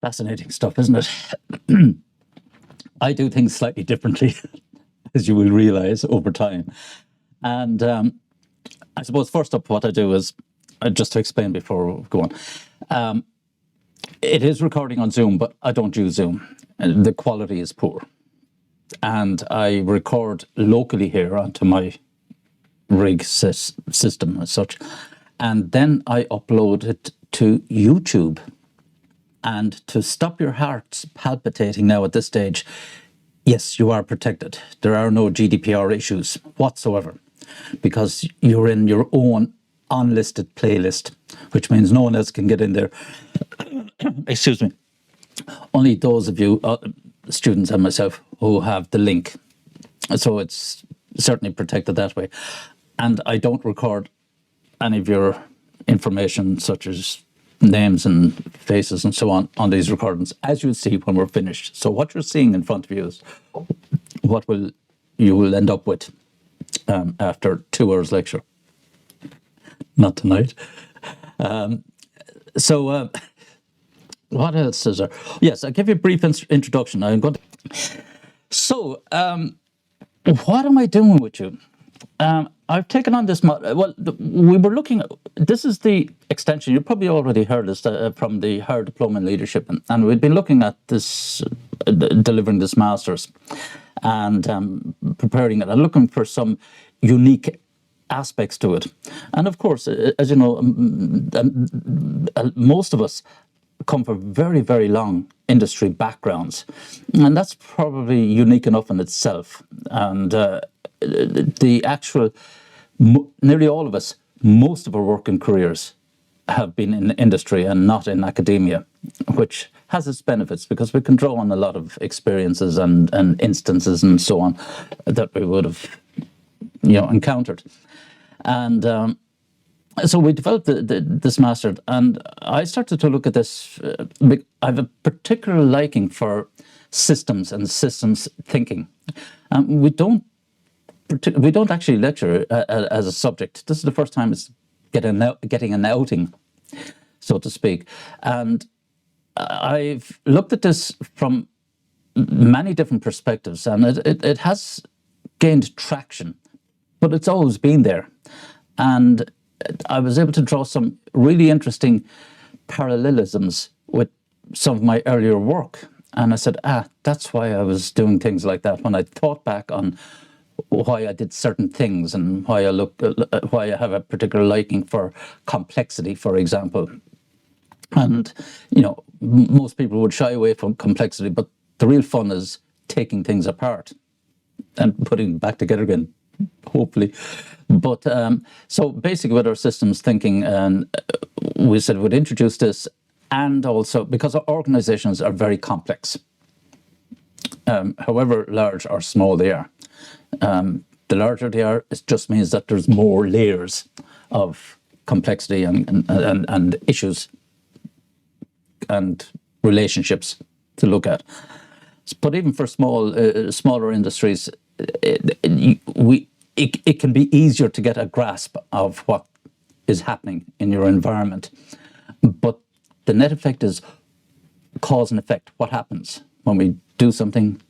Fascinating stuff, isn't it? I do things slightly differently, as you will realize over time. And I suppose first up, what I do is, just to explain before we go on, it is recording on Zoom, but I don't use Zoom. The quality is poor. And I record locally here onto my rig system as such. And then I upload it to YouTube. And to stop your hearts palpitating now at this stage, yes, you are protected. There are no GDPR issues whatsoever, because you're in your own unlisted playlist, which means no one else can get in there. Excuse me. Only those of you, students and myself, who have the link. So it's certainly protected that way. And I don't record any of your information, such as names and faces and so on these recordings, as you'll see when we're finished. So what you're seeing in front of you is what you will end up with after 2 hours lecture. Not tonight. What else is there? Yes, I'll give you a brief introduction. I'm going to... So, what am I doing with you? I've taken on this model. Well, we were looking at, this is the extension. You probably already heard this from the Higher Diploma in Leadership. And we've been looking at this, delivering this master's and preparing it and looking for some unique aspects to it. And of course, as you know, most of us come from very, very long industry backgrounds. And that's probably unique enough in itself. And the actual, nearly all of us, most of our working careers have been in industry and not in academia, which has its benefits because we can draw on a lot of experiences and instances and so on that we would have, encountered. And so we developed this master, and I started to look at this. I have a particular liking for systems and systems thinking. We don't actually lecture as a subject. This is the first time it's getting an outing, so to speak. And I've looked at this from many different perspectives, and it has gained traction, but it's always been there. And I was able to draw some really interesting parallelisms with some of my earlier work. And I said, that's why I was doing things like that. When I thought back on why I did certain things and why I have a particular liking for complexity, for example. And, most people would shy away from complexity, but the real fun is taking things apart and putting them back together again, hopefully. But so basically with our systems thinking, we said we'd introduce this, and also because our organizations are very complex, however large or small they are. The larger they are, it just means that there's more layers of complexity and issues and relationships to look at. But even for smaller industries, it can be easier to get a grasp of what is happening in your environment. But the net effect is cause and effect. What happens when we do something?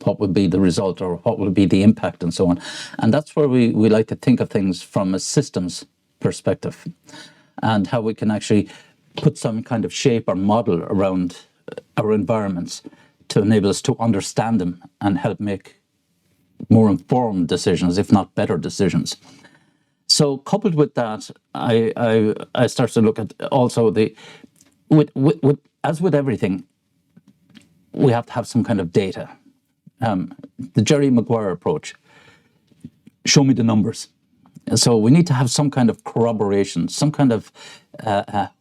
What would be the result, or what will be the impact, and so on. And that's where we like to think of things from a systems perspective, and how we can actually put some kind of shape or model around our environments to enable us to understand them and help make more informed decisions, if not better decisions. So coupled with that, I start to look at also as with everything, we have to have some kind of data. The Jerry Maguire approach, show me the numbers. So we need to have some kind of corroboration, some kind of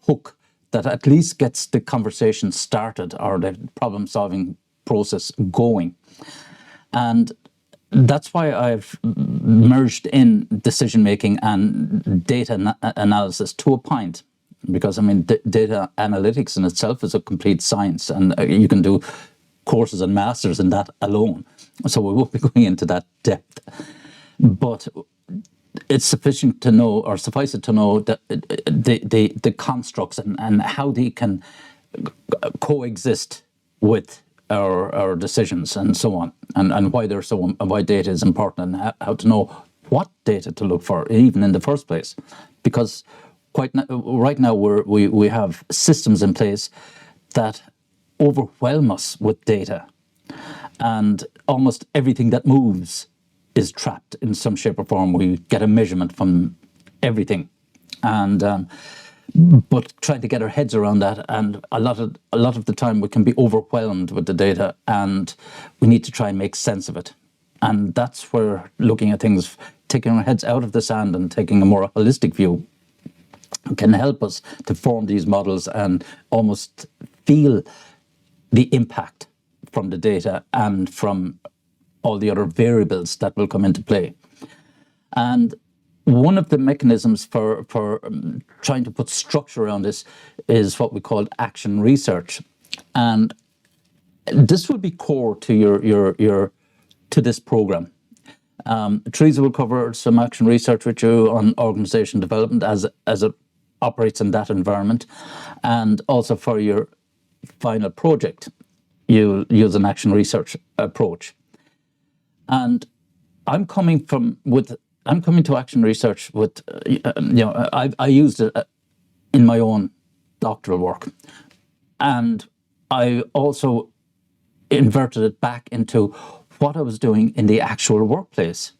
hook that at least gets the conversation started or the problem-solving process going. And that's why I've merged in decision-making and data analysis to a point. Because, data analytics in itself is a complete science, and you can do courses and masters in that alone. So we won't be going into that depth. But it's sufficient to know, or suffice it to know, that the constructs and how they can coexist with our decisions and so on, and why they're so, why data is important, and how to know what data to look for, even in the first place. Because right now we have systems in place that overwhelm us with data, and almost everything that moves is trapped in some shape or form. We get a measurement from everything, and but trying to get our heads around that, and a lot of the time we can be overwhelmed with the data, and we need to try and make sense of it. And that's where looking at things, taking our heads out of the sand and taking a more holistic view, can help us to form these models and almost feel the impact from the data and from all the other variables that will come into play. And one of the mechanisms for trying to put structure around this is what we call action research. And this will be core to your to this program. Teresa will cover some action research with you on organization development as it operates in that environment, and also for your final project, you'll use an action research approach. And I'm coming to action research with, I used it in my own doctoral work, and I also inverted it back into what I was doing in the actual workplace.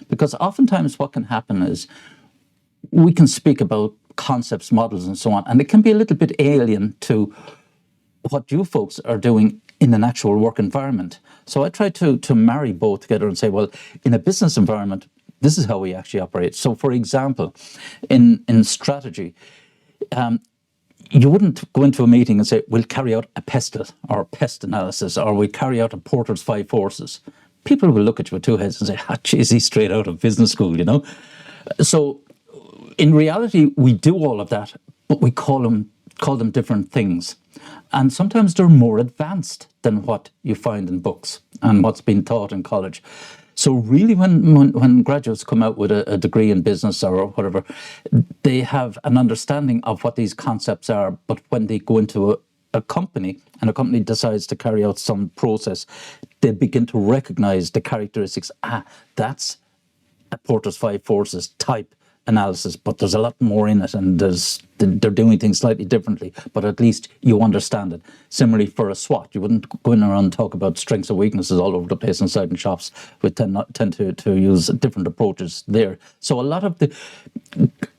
Because oftentimes what can happen is we can speak about concepts, models, and so on, and it can be a little bit alien to what you folks are doing in an actual work environment. So I try to marry both together and say, well, in a business environment, this is how we actually operate. So, for example, in strategy, you wouldn't go into a meeting and say, we'll carry out a pest analysis, or we'll carry out a Porter's 5 forces. People will look at you with two heads and say, geez, he's straight out of business school, you know? So in reality, we do all of that, but we call them different things. And sometimes they're more advanced than what you find in books and what's been taught in college. So really, when graduates come out with a degree in business or whatever, they have an understanding of what these concepts are. But when they go into a company, and a company decides to carry out some process, they begin to recognize the characteristics. That's a Porter's 5 forces type analysis, but there's a lot more in it, and they're doing things slightly differently, but at least you understand it. Similarly, for a SWOT, you wouldn't go in around and talk about strengths and weaknesses all over the place inside in shops. We tend to use different approaches there. So a lot of the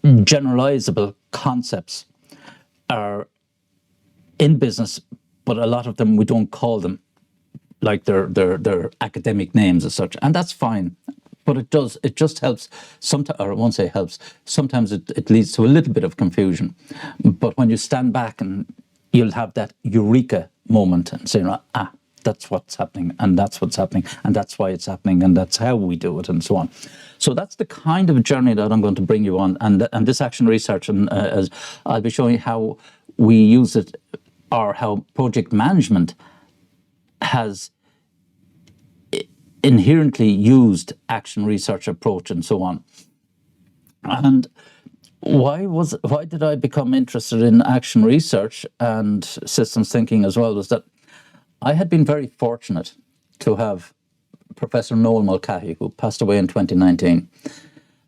generalizable concepts are in business, but a lot of them we don't call them like their academic names as such, and that's fine. But it just helps, sometimes, or I won't say helps, sometimes it leads to a little bit of confusion. But when you stand back, and you'll have that eureka moment and say, that's what's happening, and that's what's happening, and that's why it's happening, and that's how we do it, and so on. So that's the kind of journey that I'm going to bring you on. And this action research, and as I'll be showing you how we use it, or how project management has inherently used action research approach and so on. And why did I become interested in action research and systems thinking as well, was that I had been very fortunate to have Professor Noel Mulcahy, who passed away in 2019,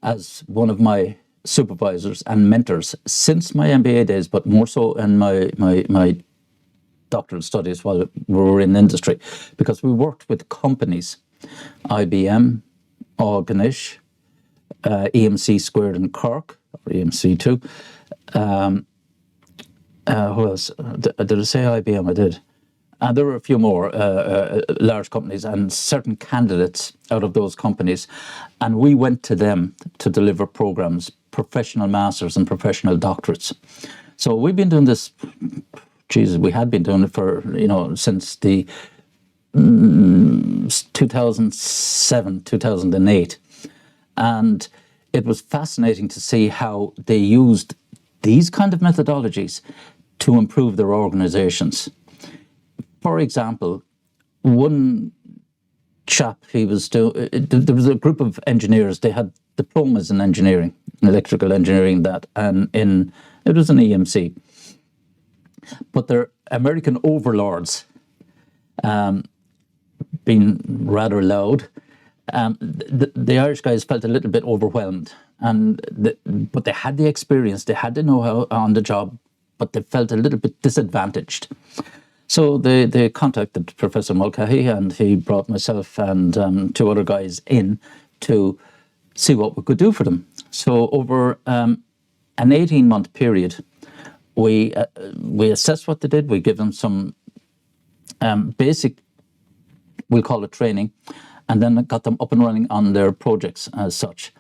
as one of my supervisors and mentors since my MBA days, but more so in my doctoral studies while we were in industry, because we worked with companies, IBM, Organish, EMC Squared in Cork, or EMC2. Who else? Did I say IBM? I did. There were a few more large companies and certain candidates out of those companies. And we went to them to deliver programs, professional masters and professional doctorates. So we've been doing this, we had been doing it for, since the 2007, 2008. And it was fascinating to see how they used these kind of methodologies to improve their organizations. For example, one chap, there was a group of engineers, they had diplomas in engineering, electrical engineering, it was an EMC. But their American overlords being rather loud, the Irish guys felt a little bit overwhelmed, but they had the experience, they had the know-how on the job, but they felt a little bit disadvantaged. So they contacted Professor Mulcahy, and he brought myself and 2 other guys in to see what we could do for them. So over an 18-month period, we assessed what they did. We give them some basic, we'll call it training, and then got them up and running on their projects as such.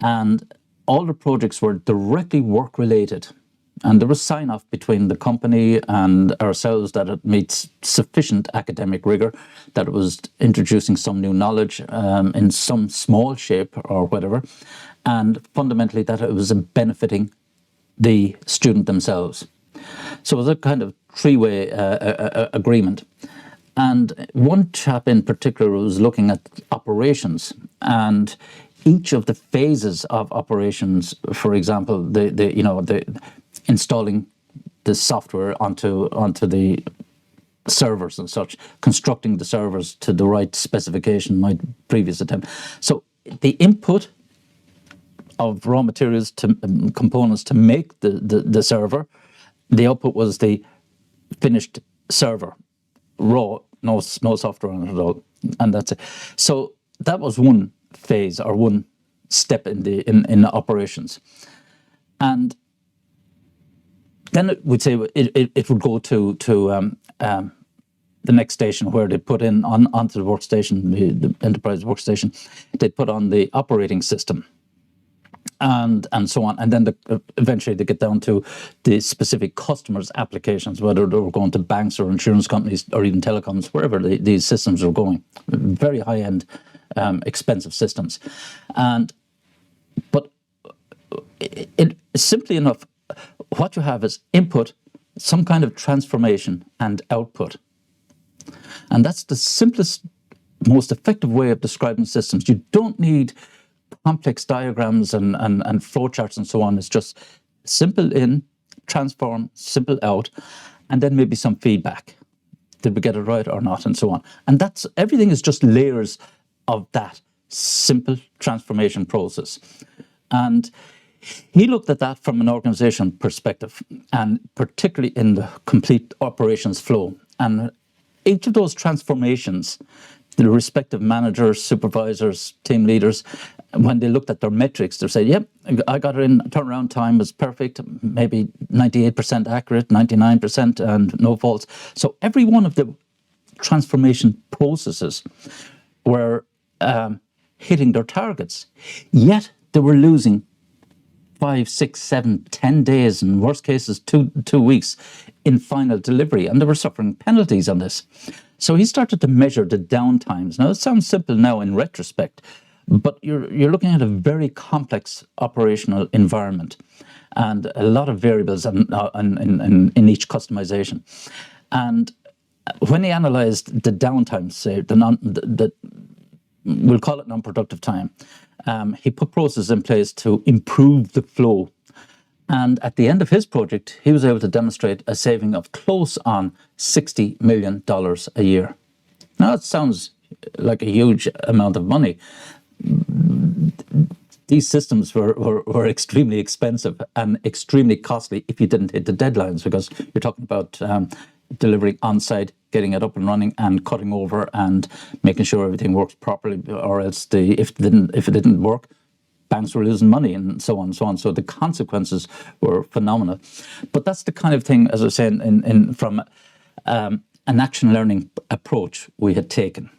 And all the projects were directly work-related. And there was sign-off between the company and ourselves that it meets sufficient academic rigor, that it was introducing some new knowledge in some small shape or whatever, and fundamentally that it was benefiting the student themselves. So it was a kind of 3-way agreement. And one chap in particular was looking at operations, and each of the phases of operations, for example, the installing the software onto the servers and such, constructing the servers to the right specification, my previous attempt. So the input of raw materials to components to make the server, the output was the finished server, raw, no software on it at all, and that's it. So that was one phase or one step in the operations, and then we'd say it would go to the next station, where they put in onto the workstation, the enterprise workstation, they put on the operating system, and so on, and then eventually they get down to the specific customers' applications, whether they were going to banks or insurance companies or even telecoms, wherever these systems are going. Very high-end, expensive systems, but it simply enough, what you have is input, some kind of transformation, and output. And that's the simplest, most effective way of describing systems. You don't need complex diagrams and flowcharts and so on. It's just simple in, transform, simple out, and then maybe some feedback. Did we get it right or not, and so on. And that's, everything is just layers of that simple transformation process. And he looked at that from an organization perspective, and particularly in the complete operations flow. And each of those transformations, the respective managers, supervisors, team leaders, when they looked at their metrics, they said, yep, I got it in, turnaround time was perfect, maybe 98% accurate, 99%, and no faults. So every one of the transformation processes were hitting their targets, yet they were losing 5, 6, 7, 10 days, in worst cases, two weeks in final delivery, and they were suffering penalties on this. So he started to measure the downtimes. Now, it sounds simple now in retrospect, but you're looking at a very complex operational environment and a lot of variables in each customization. And when he analyzed the downtime, say we'll call it non-productive time, he put processes in place to improve the flow. And at the end of his project, he was able to demonstrate a saving of close on $60 million a year. Now, it sounds like a huge amount of money. These systems were extremely expensive and extremely costly if you didn't hit the deadlines, because you're talking about delivering on-site, getting it up and running, and cutting over and making sure everything works properly, or else if it didn't work, banks were losing money, and so on and so on. So the consequences were phenomenal. But that's the kind of thing, as I was saying, from an action learning approach we had taken.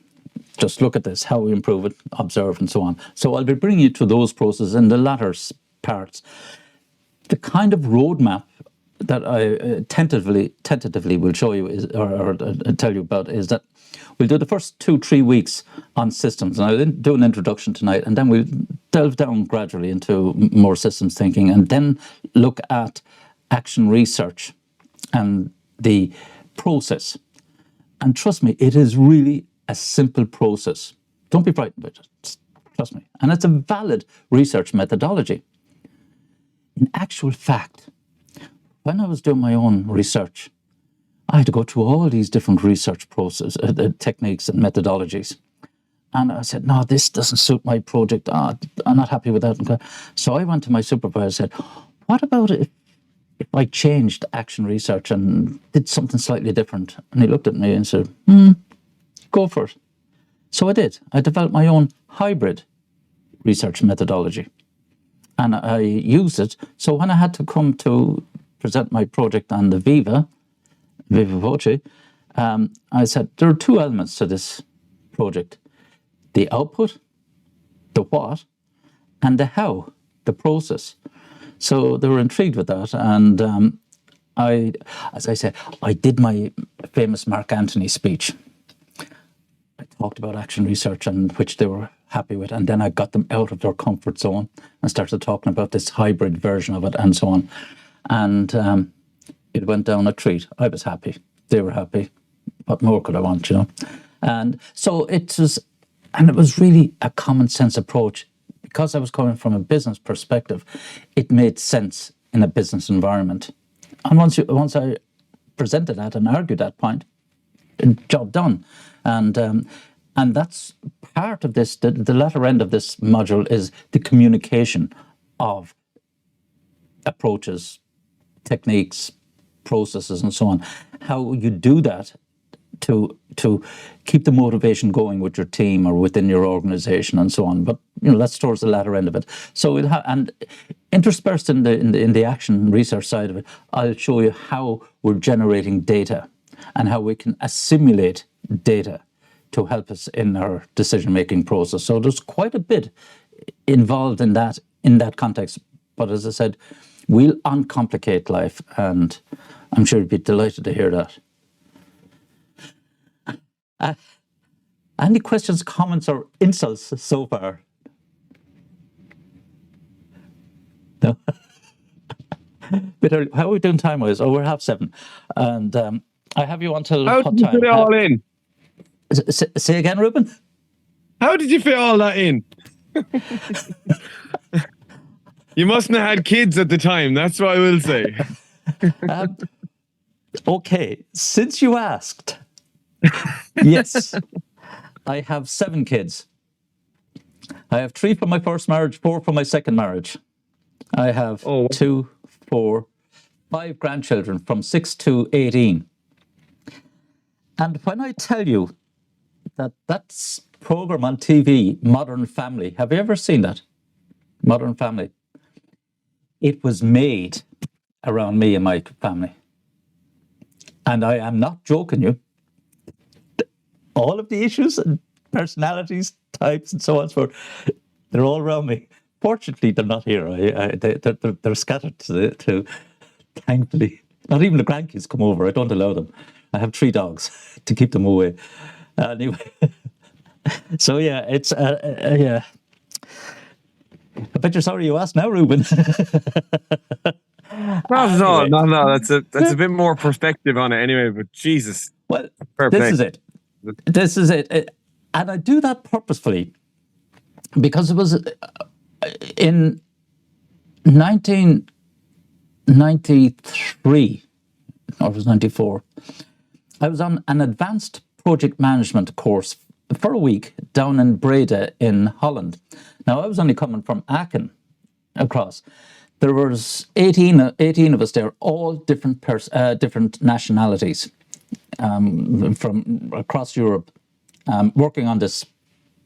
Just look at this, how we improve it, observe, and so on. So I'll be bringing you to those processes in the latter parts. The kind of roadmap that I tentatively will show you or tell you about is that we'll do the first 2-3 weeks on systems, and I'll do an introduction tonight, and then we'll delve down gradually into more systems thinking, and then look at action research and the process. And trust me, it is really a simple process. Don't be frightened about it. Trust me. And it's a valid research methodology. In actual fact, when I was doing my own research, I had to go through all these different research process techniques and methodologies. And I said, no, this doesn't suit my project. I'm not happy with that. So I went to my supervisor and said, what about if I changed action research and did something slightly different? And he looked at me and said, go for it. So I did. I developed my own hybrid research methodology. And I used it. So when I had to come to present my project on the Viva Voce, I said, there are two elements to this project: the output, the what, and the how, the process. So they were intrigued with that. And as I said, I did my famous Mark Antony speech. I talked about action research, and which they were happy with. And then I got them out of their comfort zone and started talking about this hybrid version of it and so on. And it went down a treat. I was happy. They were happy. What more could I want, you know? And so it was really a common sense approach. Because I was coming from a business perspective, it made sense in a business environment. And once I presented that and argued that point, job done. And that's part of this. The latter end of this module is the communication of approaches, techniques, processes, and so on. How you do that to keep the motivation going with your team or within your organization and so on. But that's towards the latter end of it. So and interspersed in the action research side of it, I'll show you how we're generating data and how we can assimilate data to help us in our decision-making process. So there's quite a bit involved in that context. But as I said, we'll uncomplicate life, and I'm sure you'd be delighted to hear that. Any questions, comments, or insults so far? No? How are we doing time-wise? Oh, we're 7:30. And I have you until How what did you time? fit it all in? Say again, Ruben? How did you fit all that in? You mustn't have had kids at the time, that's what I will say. Okay, since you asked, yes, I have 7 kids. I have 3 from my first marriage, 4 from my second marriage. I have 2, 4, 5 grandchildren from 6 to 18. And when I tell you that's program on TV, Modern Family, have you ever seen that? Modern Family. It was made around me and my family. And I am not joking you. All of the issues and personalities, types, and so on and so forth, they're all around me. Fortunately, they're not here. They're scattered to, thankfully. Not even the grandkids come over. I don't allow them. I have 3 dogs to keep them away. Anyway, so yeah, it's yeah. I bet you're sorry you asked now, Ruben. Not at all. No. That's a bit more perspective on it anyway. But Jesus. Well, this is it. This is it. And I do that purposefully because it was in 1993, or it was 94. I was on an advanced project management course for a week down in Breda in Holland. Now, I was only coming from Aachen across. There was 18 of us there, all different nationalities from across Europe, working on this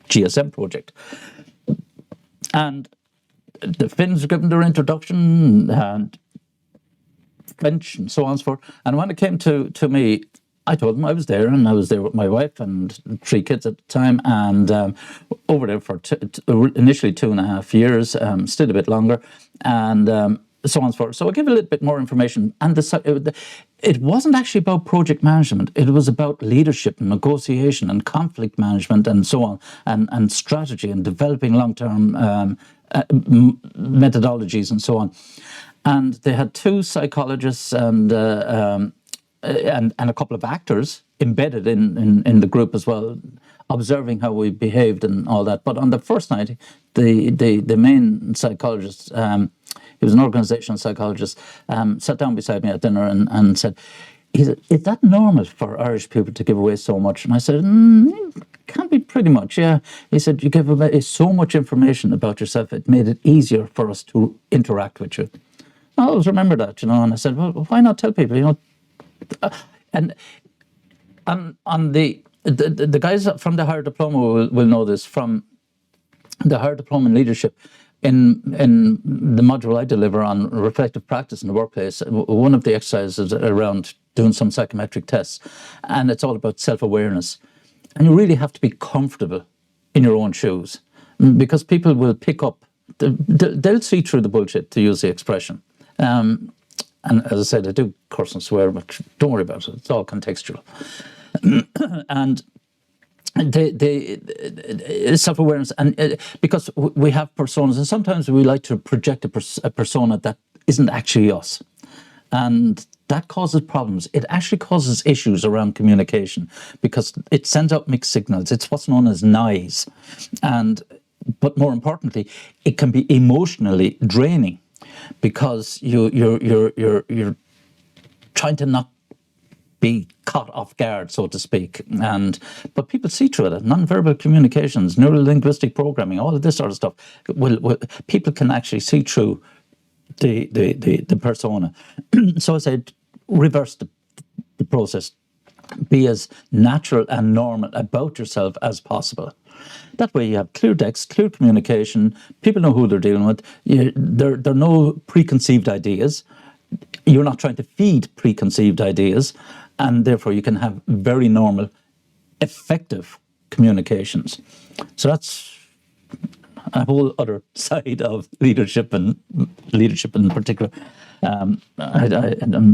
GSM project. And the Finns were given their introduction, and French, and so on and so forth. And when it came to me, I told them I was there, and I was there with my wife and 3 kids at the time, and over there for initially 2.5 years, still a bit longer, and so on and so forth. So I'll give a little bit more information. And it wasn't actually about project management. It was about leadership and negotiation and conflict management and so on, and strategy and developing long-term methodologies and so on. And they had 2 psychologists and a couple of actors embedded in the group as well, observing how we behaved and all that. But on the first night, the main psychologist, he was an organizational psychologist, sat down beside me at dinner and said, he said, is that normal for Irish people to give away so much? And I said, can be pretty much, yeah. He said, you give away so much information about yourself, it made it easier for us to interact with you. I always remember that, you know, and I said, well, why not tell people, you know? And on the guys from the higher diploma will know this, from the higher diploma in leadership, in the module I deliver on reflective practice in the workplace, one of the exercises is around doing some psychometric tests, and it's all about self-awareness. And you really have to be comfortable in your own shoes, because people will pick up, they'll see through the bullshit, to use the expression. And as I said, I do curse and swear, but don't worry about it. It's all contextual. And self-awareness, and because we have personas, and sometimes we like to project a persona that isn't actually us. And that causes problems. It actually causes issues around communication because it sends out mixed signals. It's what's known as noise. But more importantly, it can be emotionally draining because you're trying to not be caught off guard, so to speak. But people see through it. Non-verbal communications, neuro-linguistic programming, all of this sort of stuff. People can actually see through the persona. So I said, reverse the process. Be as natural and normal about yourself as possible. That way you have clear decks, clear communication, people know who they're dealing with, there are no preconceived ideas, you're not trying to feed preconceived ideas, and therefore you can have very normal, effective communications. So that's a whole other side of leadership, and leadership in particular. And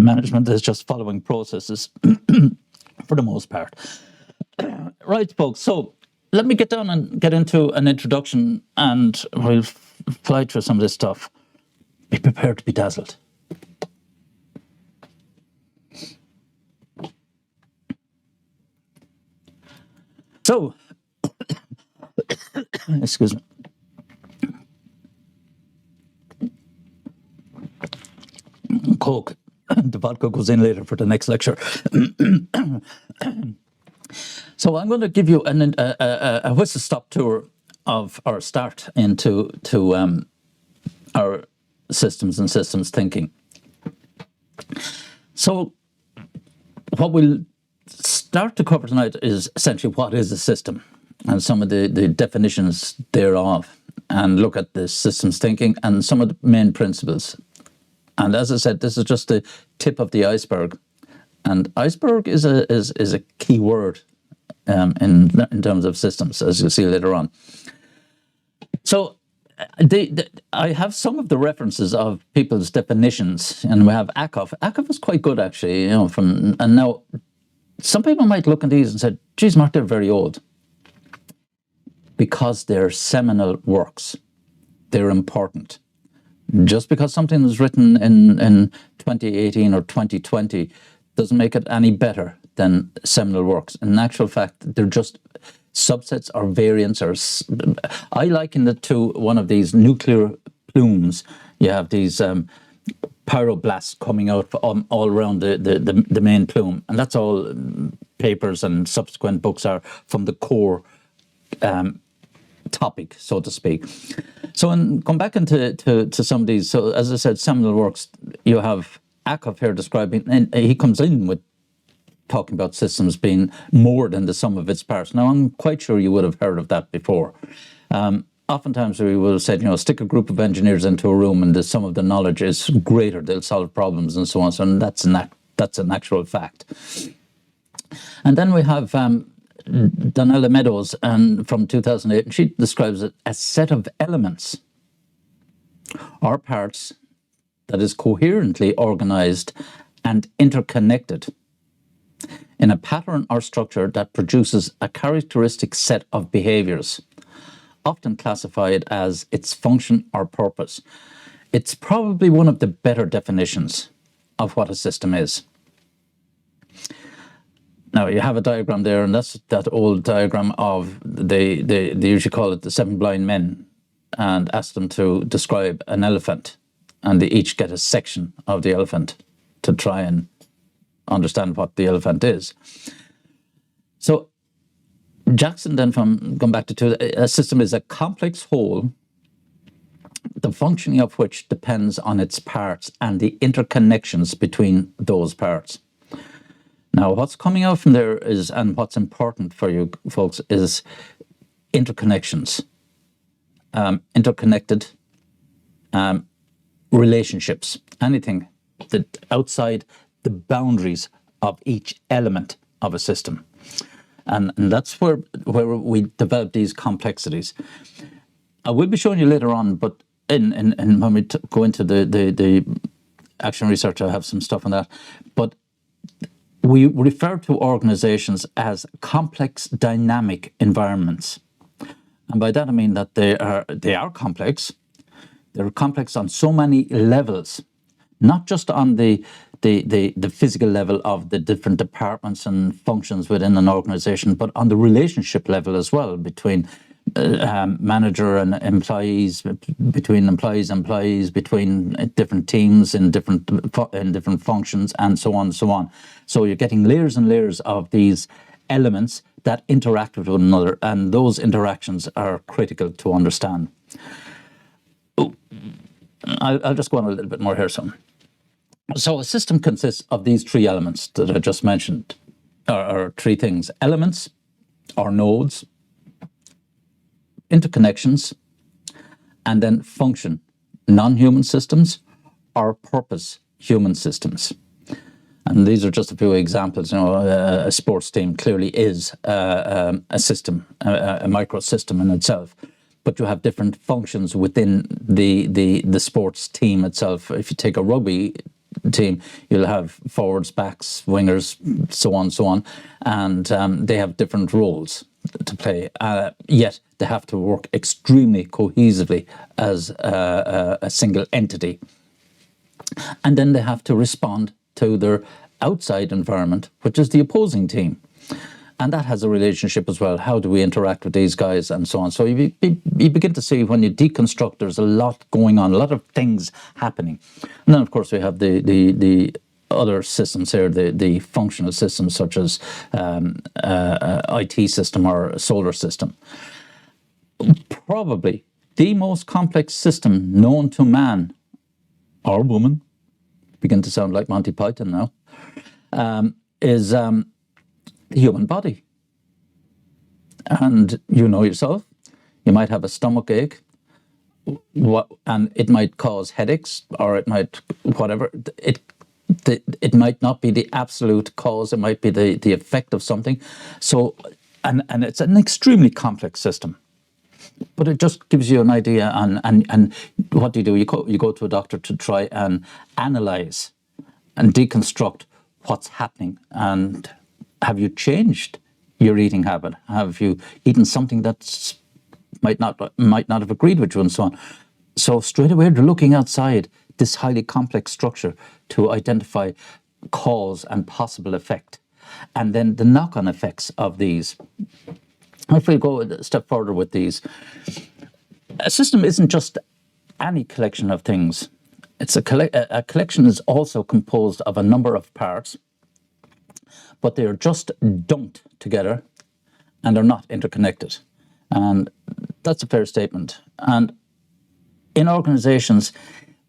management is just following processes for the most part. Right, folks, so let me get down and get into an introduction, and we'll fly through some of this stuff. Be prepared to be dazzled. So, excuse me. Coke. The vodka goes in later for the next lecture. So I'm going to give you a whistle-stop tour of our start into our systems and systems thinking. So what we'll start to cover tonight is essentially what is a system and some of the definitions thereof, and look at the systems thinking and some of the main principles. And as I said, this is just the tip of the iceberg. And iceberg is a key word in terms of systems, as you'll see later on. So I have some of the references of people's definitions, and we have Akov. Akov is quite good, actually, you know. And now some people might look at these and say, "Geez, Mark, they're very old," because they're seminal works. They're important. Just because something was written in 2018 or 2020 doesn't make it any better than seminal works. In actual fact, they're just subsets or variants. I liken it to one of these nuclear plumes. You have these pyroblasts coming out all around the main plume, and that's all papers and subsequent books are from the core topic, so to speak. So, come back into some of these. So, as I said, seminal works. You have Akov here describing, and he comes in with talking about systems being more than the sum of its parts. Now, I'm quite sure you would have heard of that before. Oftentimes, we will say, you know, stick a group of engineers into a room, and the sum of the knowledge is greater. They'll solve problems, and so on. So, and that's an actual fact. And then we have Donella Meadows, and from 2008, and she describes it as a set of elements or parts that is coherently organized and interconnected in a pattern or structure that produces a characteristic set of behaviors, often classified as its function or purpose. It's probably one of the better definitions of what a system is. Now, you have a diagram there, and that's that old diagram of, they usually call it the 7 blind men, and ask them to describe an elephant, and they each get a section of the elephant to try and understand what the elephant is. So Jackson then, from going back to two, a system is a complex whole, the functioning of which depends on its parts and the interconnections between those parts. Now, what's coming out from there is, and what's important for you folks, is interconnections, interconnected relationships, anything that outside the boundaries of each element of a system. And that's where we develop these complexities. I will be showing you later on, but in when we go into the action research, I have some stuff on that. But we refer to organizations as complex dynamic environments. And by that I mean that they are complex. They're complex on so many levels, not just on the physical level of the different departments and functions within an organization, but on the relationship level as well, between manager and employees, between employees, between different teams in different functions, and so on and so on. So you're getting layers and layers of these elements that interact with one another, and those interactions are critical to understand. I'll just go on a little bit more here. So a system consists of these three elements that I just mentioned, or three things: elements, or nodes, interconnections, and then function, non-human systems, or purpose human systems. And these are just a few examples. A sports team clearly is a system, a microsystem in itself. But you have different functions within the sports team itself. If you take a rugby team, you'll have forwards, backs, wingers, so on, and they have different roles to play. Yet they have to work extremely cohesively as a single entity. And then they have to respond to their outside environment, which is the opposing team. And that has a relationship as well. How do we interact with these guys, and so on? So you begin to see, when you deconstruct, there's a lot going on, a lot of things happening. And then, of course, we have the other systems here, the functional systems, such as IT system or a solar system. Probably the most complex system known to man or woman, begin to sound like Monty Python now, is the human body. And you know yourself, you might have a stomach ache, and it might cause headaches, or it might, whatever. It might not be the absolute cause, it might be the effect of something. So, and it's an extremely complex system. But it just gives you an idea, and what do? You go to a doctor to try and analyze and deconstruct what's happening. And have you changed your eating habit? Have you eaten something that might not have agreed with you, and so on? So straight away they're looking outside this highly complex structure to identify cause and possible effect, and then the knock-on effects of these. If we go a step further with these, a system isn't just any collection of things. It's a collection is also composed of a number of parts, but they are just dumped together, and they're not interconnected. And that's a fair statement. And in organizations,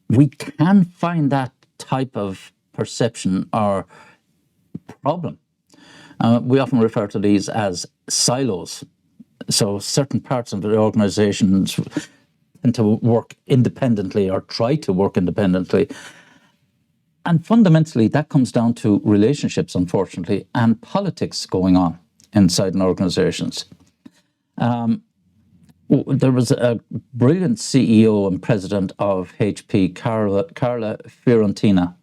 we can find that type of perception or problem. We often refer to these as silos. So certain parts of the organizations tend to work independently, or try to work independently. And fundamentally, that comes down to relationships, unfortunately, and politics going on inside an organizations. There was a brilliant CEO and president of HP, Carla Fiorentina.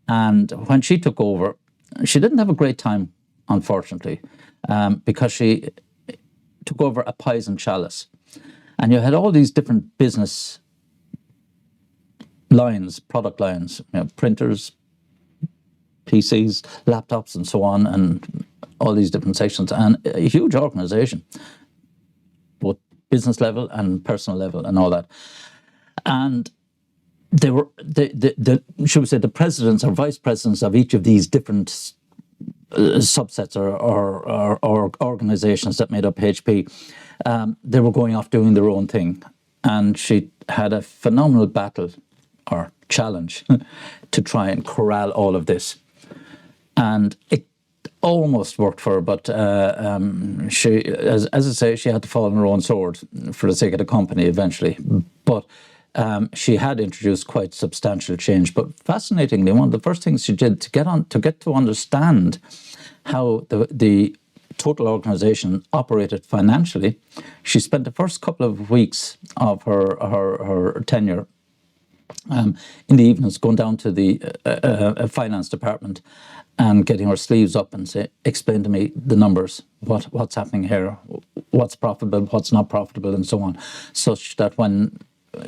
And when she took over, she didn't have a great time, unfortunately, because she took over a poison chalice. And you had all these different business lines, product lines, printers, PCs, laptops, and so on, and all these different sections, and a huge organization, both business level and personal level and all that. And they were should we say the presidents or vice presidents of each of these different subsets or organizations that made up HP. They were going off doing their own thing, and she had a phenomenal battle or challenge to try and corral all of this, and it almost worked for her, but she, as I say, she had to fall on her own sword for the sake of the company eventually. But she had introduced quite substantial change. But fascinatingly, one of the first things she did to get to understand how the total organization operated financially, she spent the first couple of weeks of her tenure in the evenings going down to the finance department and getting her sleeves up and say, explain to me the numbers, what's happening here, what's profitable, what's not profitable, and so on, such that when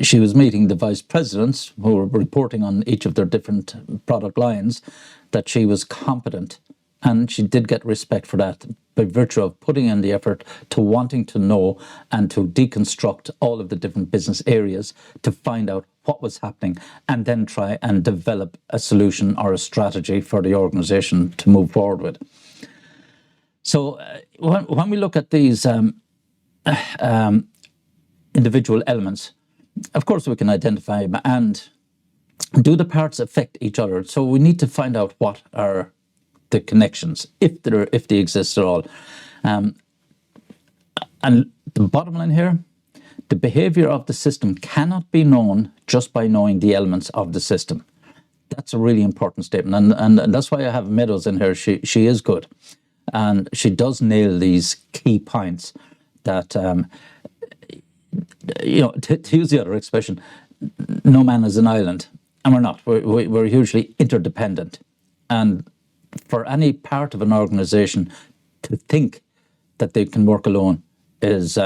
she was meeting the vice presidents who were reporting on each of their different product lines, that she was competent. And she did get respect for that by virtue of putting in the effort to wanting to know and to deconstruct all of the different business areas to find out what was happening and then try and develop a solution or a strategy for the organization to move forward with. So when we look at these individual elements, of course we can identify them, and do the parts affect each other? So we need to find out what are the connections, if they exist at all. And the bottom line here, the behavior of the system cannot be known just by knowing the elements of the system. That's a really important statement, and that's why I have Meadows in here. She is good, and she does nail these key points that, to use the other expression, no man is an island, and we're not. We're hugely interdependent, and for any part of an organization to think that they can work alone is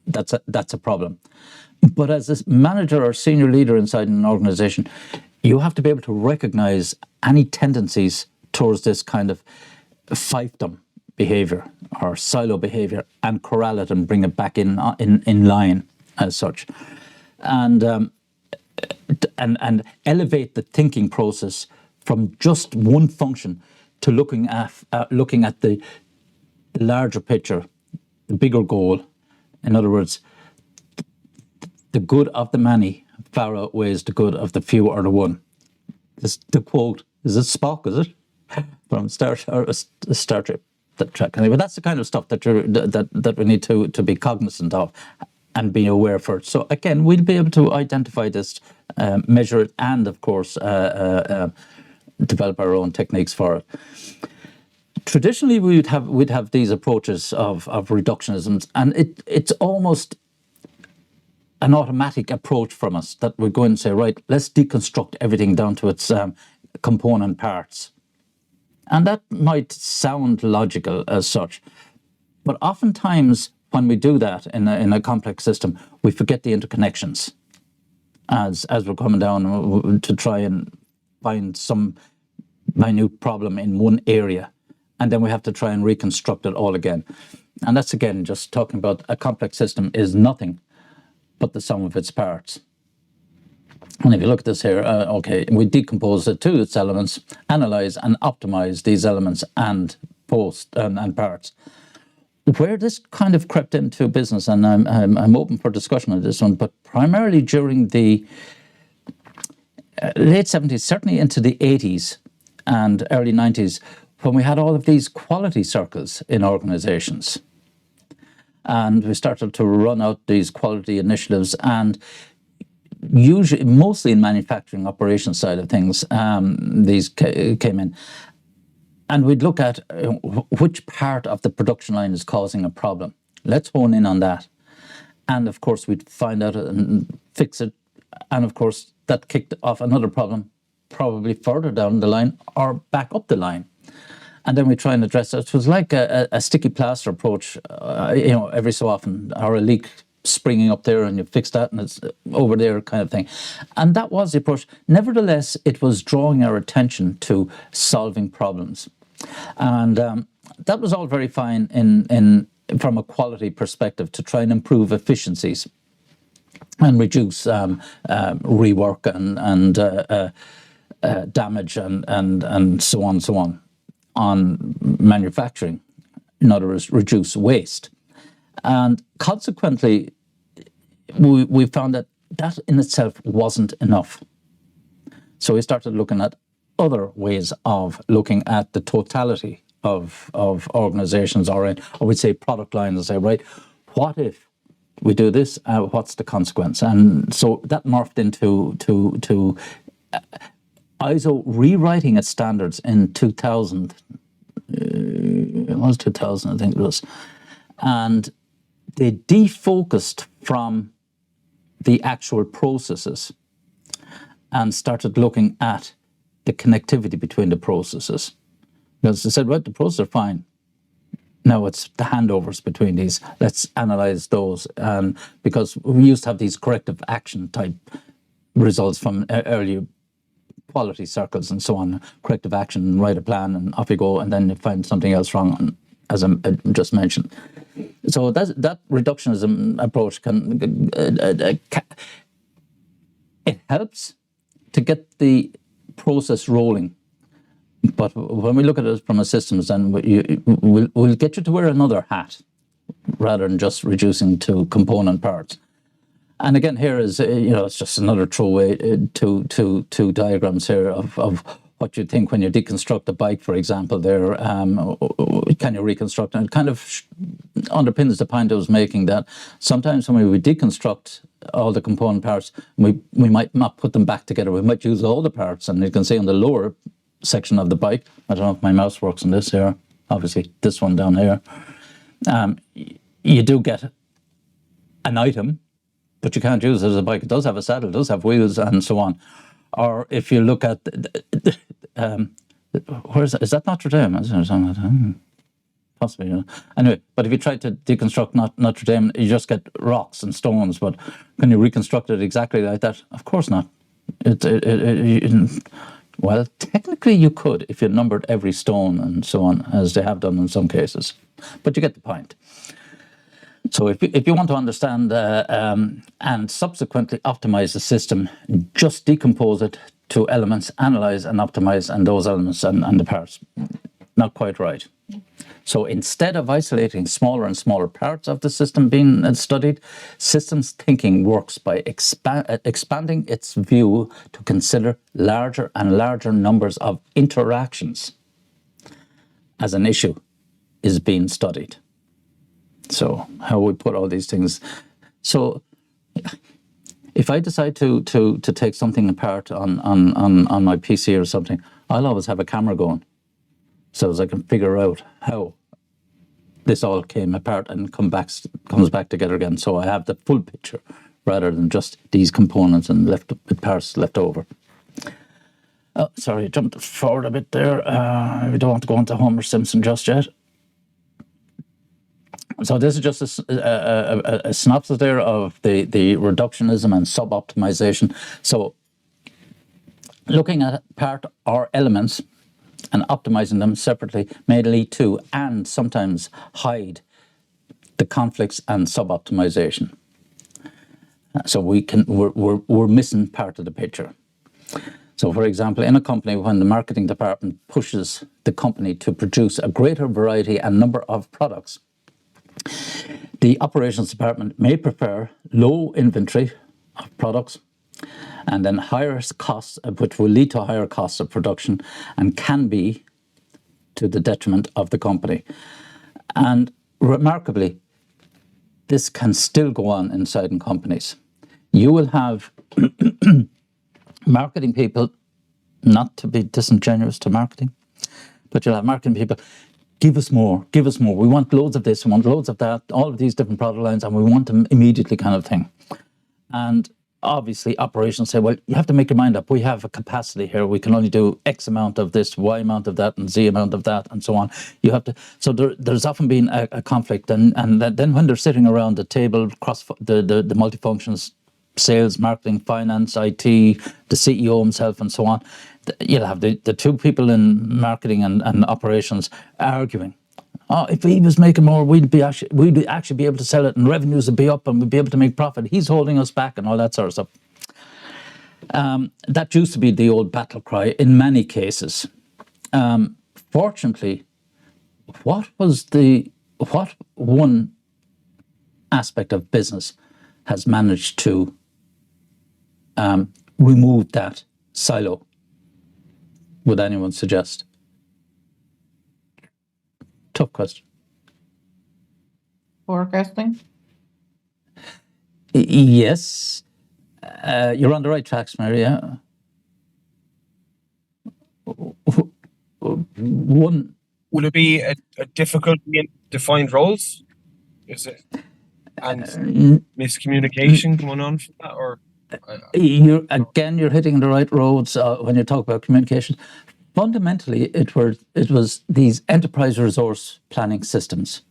that's a problem. But as a manager or senior leader inside an organization, you have to be able to recognize any tendencies towards this kind of fiefdom behavior or silo behavior and corral it and bring it back in line as such, and elevate the thinking process from just one function to looking at the larger picture, the bigger goal. In other words, the good of the many far outweighs the good of the few or the one. This, the quote, is it Spock, is it? From Star Trek. Anyway, that's the kind of stuff that we need to be cognizant of and be aware for it. So again, we'll be able to identify this, measure it, and of course develop our own techniques for it. Traditionally, we'd have these approaches of reductionism, and it's almost an automatic approach from us that we go and say, right, let's deconstruct everything down to its component parts. And that might sound logical as such, but oftentimes when we do that in a complex system, we forget the interconnections as we're coming down to try and find some minute problem in one area, and then we have to try and reconstruct it all again. And that's, again, just talking about a complex system is nothing but the sum of its parts. And if you look at this here, okay, we decompose it to its elements, analyze and optimize these elements and and parts. Where this kind of crept into business, and I'm open for discussion on this one, but primarily during the late 70s, certainly into the 80s and early 90s, when we had all of these quality circles in organizations. And we started to run out these quality initiatives, and usually, mostly in manufacturing operations side of things, these came in. And we'd look at which part of the production line is causing a problem. Let's hone in on that. And of course, we'd find out and fix it. And of course, that kicked off another problem, probably further down the line or back up the line. And then we try and address it. It was like a sticky plaster approach, every so often, or a leak springing up there and you fix that and it's over there kind of thing. And that was the approach. Nevertheless, it was drawing our attention to solving problems. And that was all very fine from a quality perspective to try and improve efficiencies. and reduce rework and damage and so on manufacturing. In other words, reduce waste. And consequently, we found that in itself wasn't enough. So we started looking at other ways of looking at the totality of organizations, or we'd say product lines, and say, right, what if we do this? What's the consequence? And so that morphed into ISO rewriting its standards in 2000. It was 2000, I think it was. And they defocused from the actual processes and started looking at the connectivity between the processes. Because they said, right, the processes are fine. Now it's the handovers between these. Let's analyze those. Because we used to have these corrective action type results from earlier quality circles and so on. Corrective action, write a plan, and off you go, and then you find something else wrong, as I just mentioned. So that reductionism approach it helps to get the process rolling. But when we look at it from a systems, then we'll get you to wear another hat rather than just reducing to component parts. And again, here is, it's just another throwaway to diagrams here of what you think when you deconstruct a bike, for example. There, can you reconstruct? And it kind of underpins the point I was making, that sometimes when we deconstruct all the component parts, we might not put them back together. We might use all the parts, and you can see on the lower section of the bike, I don't know if my mouse works on this here, obviously this one down here, you do get an item, but you can't use it as a bike. It does have a saddle, it does have wheels, and so on. Or if you look at, where is that? Is that Notre Dame? Possibly, Anyway, but if you try to deconstruct Notre Dame, you just get rocks and stones. But can you reconstruct it exactly like that? Of course not. Well, technically you could if you numbered every stone and so on, as they have done in some cases. But you get the point. So if you want to understand and subsequently optimize the system, just decompose it to elements, analyze and optimize, and those elements and the parts. Not quite right. So instead of isolating smaller and smaller parts of the system being studied, systems thinking works by expanding its view to consider larger and larger numbers of interactions as an issue is being studied. So how we put all these things. So if I decide to take something apart on my PC or something, I'll always have a camera going, so as I can figure out how this all came apart and comes back together again. So I have the full picture rather than just these components and parts left over. Oh, sorry, I jumped forward a bit there. We don't want to go into Homer Simpson just yet. So this is just a synopsis there of the reductionism and sub-optimization. So looking at part or elements and optimizing them separately may lead to and sometimes hide the conflicts and sub-optimization. So we're missing part of the picture. So for example, in a company, when the marketing department pushes the company to produce a greater variety and number of products, the operations department may prefer low inventory of products and then higher costs, which will lead to higher costs of production and can be to the detriment of the company. And remarkably, this can still go on inside in companies. You will have marketing people, not to be disingenuous to marketing, but you'll have marketing people, give us more, give us more. We want loads of this, we want loads of that, all of these different product lines, and we want them immediately kind of thing. And obviously operations say, well, you have to make your mind up. We have a capacity here. We can only do X amount of this, Y amount of that, and Z amount of that, and so on. You have to. So there's often been a conflict. And then when they're sitting around the table, across the multifunctions, sales, marketing, finance, IT, the CEO himself, and so on, you'll have the two people in marketing and operations arguing Oh, if he was making more, we'd actually be able to sell it, and revenues would be up, and we'd be able to make profit. He's holding us back, and all that sort of stuff. That used to be the old battle cry in many cases. Fortunately, what one aspect of business has managed to remove that silo? Would anyone suggest? Tough question. Forecasting? Yes. You're on the right tracks, Mary. Yeah. One. Will it be a difficulty in defined roles? Is it and miscommunication going on for that, or? You're hitting the right roads when you talk about communication. Fundamentally, it was these enterprise resource planning systems,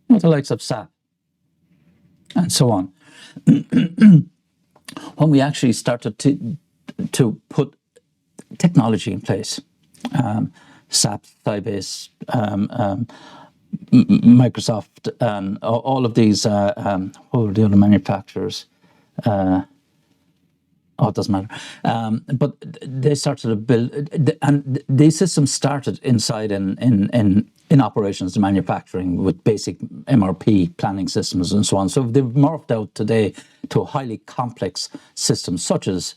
the likes of SAP and so on. When we actually started to put technology in place, SAP, Sybase, Microsoft, and all of these, what were the other manufacturers? It doesn't matter. But they started to build, and these systems started inside in operations and manufacturing with basic MRP planning systems and so on. So they've morphed out today to highly complex systems, such as,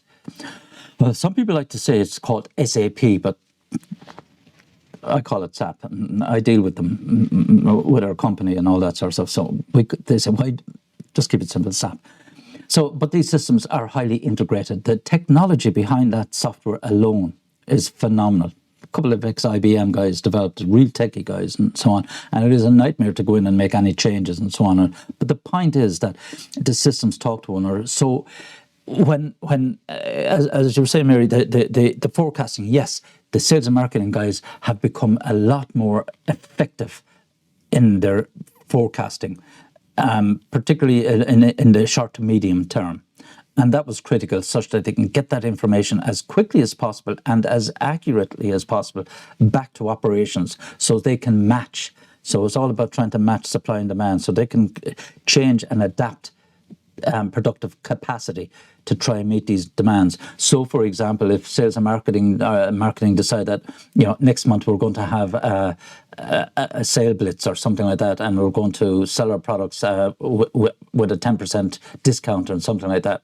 well, some people like to say it's called SAP, but I call it SAP, and I deal with them, with our company and all that sort of stuff. So they say, why just keep it simple, SAP. So, but these systems are highly integrated. The technology behind that software alone is phenomenal. A couple of ex-IBM guys developed, real techie guys and so on. And it is a nightmare to go in and make any changes and so on. But the point is that the systems talk to one another. So when as you were saying, Mary, the forecasting, yes, the sales and marketing guys have become a lot more effective in their forecasting. Particularly in the short to medium term. And that was critical, such that they can get that information as quickly as possible and as accurately as possible back to operations so they can match. So it's all about trying to match supply and demand so they can change and adapt productive capacity to try and meet these demands. So, for example, if sales and marketing decide that next month we're going to have a sale blitz or something like that, and we're going to sell our products with a 10% discount or something like that.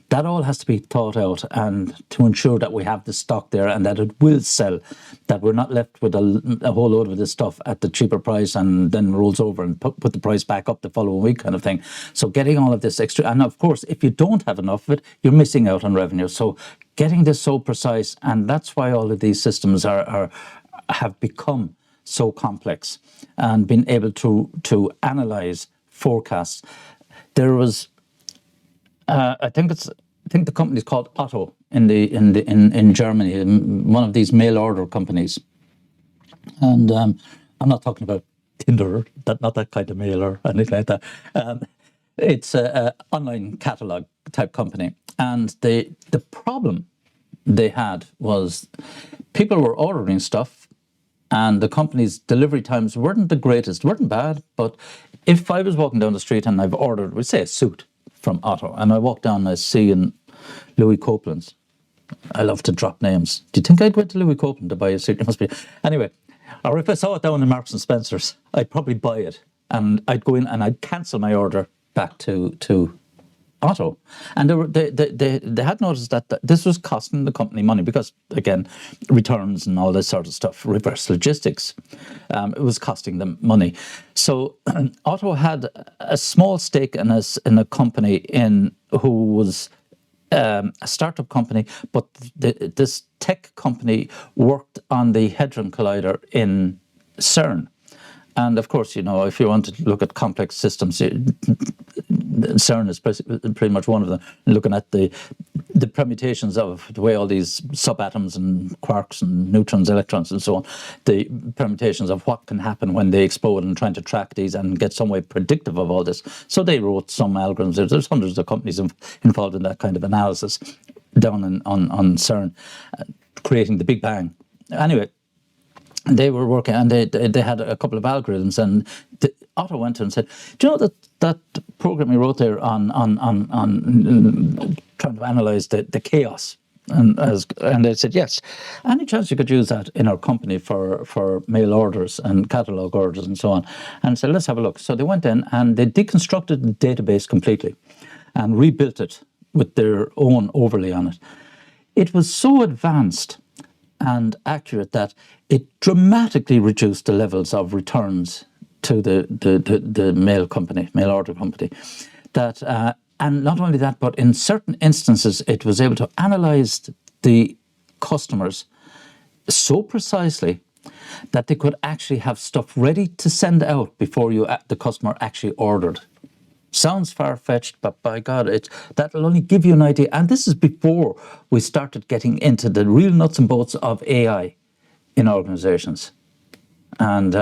That all has to be thought out, and to ensure that we have the stock there and that it will sell, that we're not left with a whole load of this stuff at the cheaper price and then rolls over and put the price back up the following week kind of thing. So getting all of this extra, and of course, if you don't have enough of it, you're missing out on revenue. So getting this so precise, and that's why all of these systems have become so complex and been able to analyze forecasts. There was I think the company is called Otto in Germany, one of these mail order companies. And I'm not talking about Tinder, not that kind of mail or anything like that. It's an online catalog type company, and the problem they had was people were ordering stuff, and the company's delivery times weren't the greatest, weren't bad. But if I was walking down the street and I've ordered, we say, a suit from Otto, and I walk down and I see in Louis Copeland's. I love to drop names. Do you think I'd went to Louis Copeland to buy a suit? It must be. Anyway, or if I saw it down in Marks and Spencer's, I'd probably buy it, and I'd go in and I'd cancel my order back to Otto. And they had noticed that this was costing the company money because, again, returns and all this sort of stuff, reverse logistics, it was costing them money. So Otto had a small stake in a company who was a startup company, but this tech company worked on the Hadron Collider in CERN. And of course, if you want to look at complex systems, CERN is pretty much one of them. Looking at the permutations of the way all these subatoms and quarks and neutrons, electrons, and so on, the permutations of what can happen when they explode, and trying to track these and get some way predictive of all this. So they wrote some algorithms. There's hundreds of companies involved in that kind of analysis down on CERN, creating the Big Bang. Anyway. they were working, and they had a couple of algorithms, and Otto went to and said, "Do you know that program you wrote there on trying to analyze the chaos?" And they said, "Yes. Any chance you could use that in our company for mail orders and catalog orders and so on?" And said, "Let's have a look." So they went in and they deconstructed the database completely and rebuilt it with their own overlay on it. It was so advanced and accurate that it dramatically reduced the levels of returns to the mail order company. That and not only that, but in certain instances, it was able to analyze the customers so precisely that they could actually have stuff ready to send out before the customer actually ordered. Sounds far-fetched, but by God, that'll only give you an idea. And this is before we started getting into the real nuts and bolts of AI in organizations. And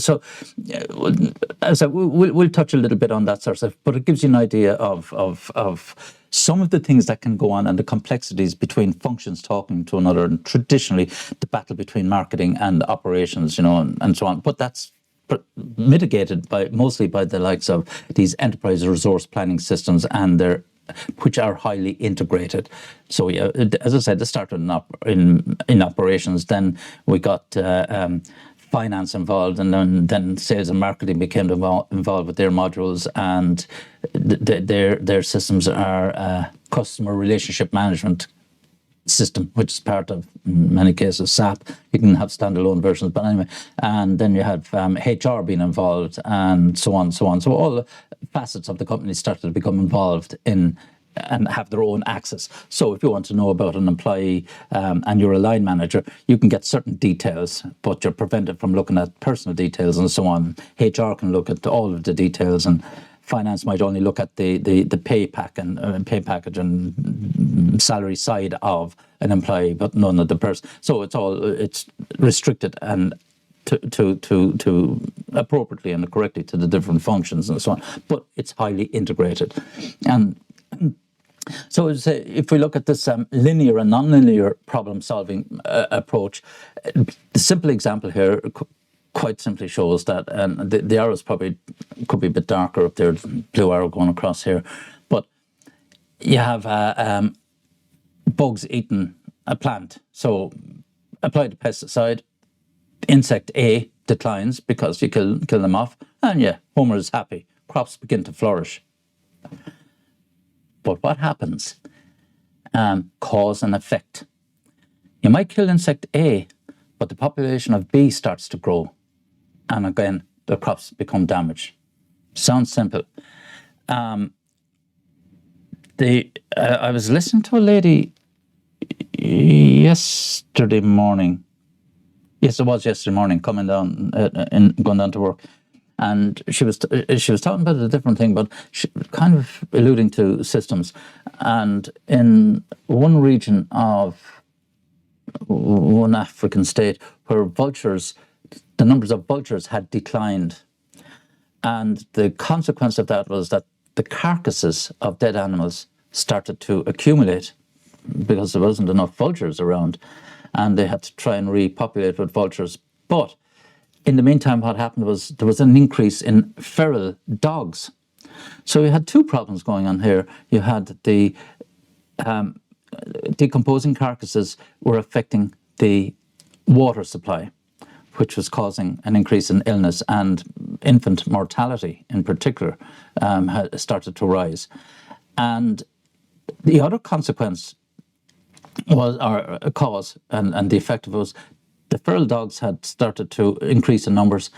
so, as we'll touch a little bit on that sort of stuff, but it gives you an idea of some of the things that can go on and the complexities between functions talking to another, and traditionally the battle between marketing and operations, and so on. But that's mitigated mostly by the likes of these enterprise resource planning systems which are highly integrated. So as I said, it started in operations. Then we got finance involved, and then sales and marketing became involved with their modules, and their systems are customer relationship management system, which is part of, in many cases, SAP. You can have standalone versions, but anyway. And then you have HR being involved, and so on, so on. So all the facets of the company started to become involved in and have their own access. So if you want to know about an employee and you're a line manager, you can get certain details, but you're prevented from looking at personal details and so on. HR can look at all of the details, and finance might only look at the pay package and salary side of an employee, but none of the person. So it's restricted and to appropriately and correctly to the different functions and so on. But it's highly integrated, and so if we look at this linear and non-linear problem-solving approach, the simple example here quite simply shows that, and the arrows probably could be a bit darker up there, blue arrow going across here, but you have bugs eating a plant. So apply the pesticide, insect A declines because you kill them off, and Homer is happy. Crops begin to flourish. But what happens? Cause and effect. You might kill insect A, but the population of B starts to grow. And again, the crops become damaged. Sounds simple. I was listening to a lady yesterday morning. Yes, it was yesterday morning, coming down going down to work. And she was talking about a different thing, but she kind of alluding to systems. And in one region of one African state where the numbers of vultures had declined. And the consequence of that was that the carcasses of dead animals started to accumulate because there wasn't enough vultures around. And they had to try and repopulate with vultures. But in the meantime, what happened was there was an increase in feral dogs. So you had two problems going on here. You had the decomposing carcasses were affecting the water supply, which was causing an increase in illness, and infant mortality in particular had started to rise. And the other consequence was, or a cause, and the effect of it was, the feral dogs had started to increase in numbers,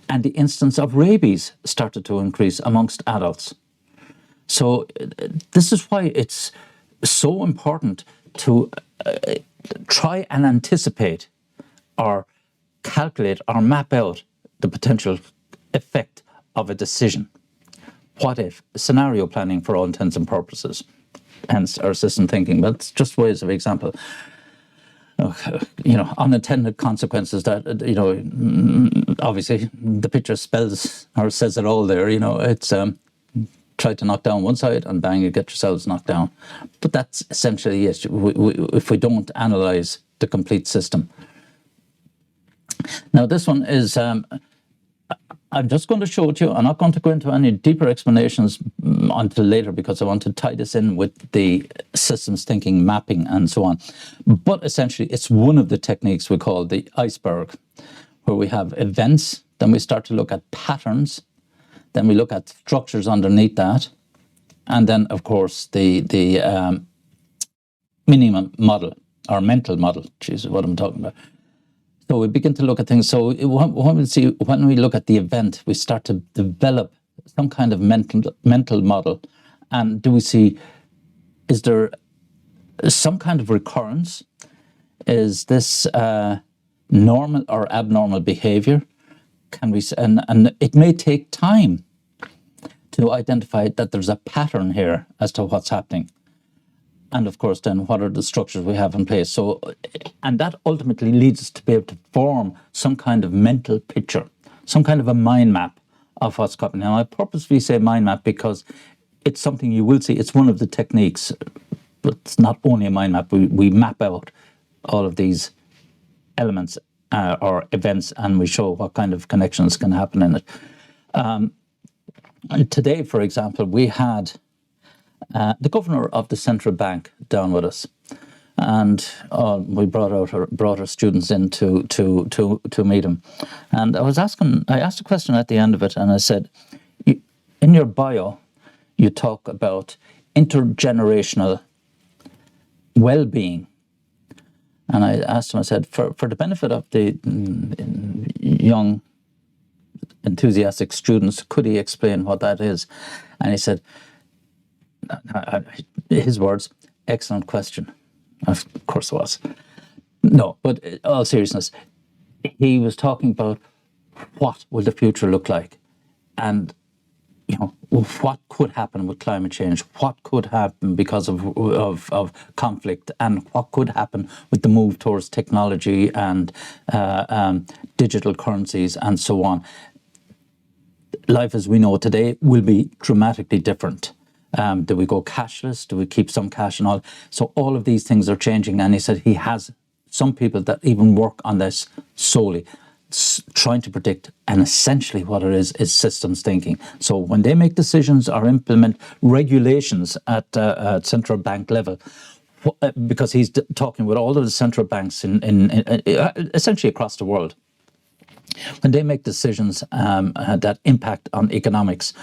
and the instance of rabies started to increase amongst adults. So this is why it's so important to try and anticipate or calculate or map out the potential effect of a decision. What if? Scenario planning for all intents and purposes, hence our system thinking. But it's just ways of example. Unintended consequences that, obviously the picture spells or says it all there. It's try to knock down one side and bang, you get yourselves knocked down. But that's essentially it. If we don't analyze the complete system. Now, this one is, I'm just going to show it to you. I'm not going to go into any deeper explanations until later because I want to tie this in with the systems thinking, mapping, and so on. But essentially, it's one of the techniques we call the iceberg, where we have events, then we start to look at patterns, then we look at structures underneath that, and then, of course, the minimum model, or mental model. Jesus, what am I talking about? So we begin to look at things. So when we look at the event, we start to develop some kind of mental model. And do we see, is there some kind of recurrence? Is this normal or abnormal behavior? Can we, and it may take time to identify that there's a pattern here as to what's happening. And of course, then what are the structures we have in place? So, and that ultimately leads us to be able to form some kind of mental picture, some kind of a mind map of what's happening. Now, I purposely say mind map because it's something you will see. It's one of the techniques, but it's not only a mind map. We map out all of these elements or events, and we show what kind of connections can happen in it. And today, for example, we had the governor of the central bank down with us, and we brought our students in to meet him. And I asked a question at the end of it, and I said, in your bio, you talk about intergenerational well-being. And I asked him, I said, for the benefit of the young, enthusiastic students, could he explain what that is? And he said, his words, excellent question. Of course it was. No, but in all seriousness, he was talking about what will the future look like, and what could happen with climate change, what could happen because of conflict, and what could happen with the move towards technology and digital currencies and so on. Life as we know it today will be dramatically different. Do we go cashless? Do we keep some cash and all? So all of these things are changing. And he said he has some people that even work on this solely, trying to predict. And essentially what it is systems thinking. So when they make decisions or implement regulations at central bank level, because he's talking with all of the central banks in essentially across the world, when they make decisions that impact on economics,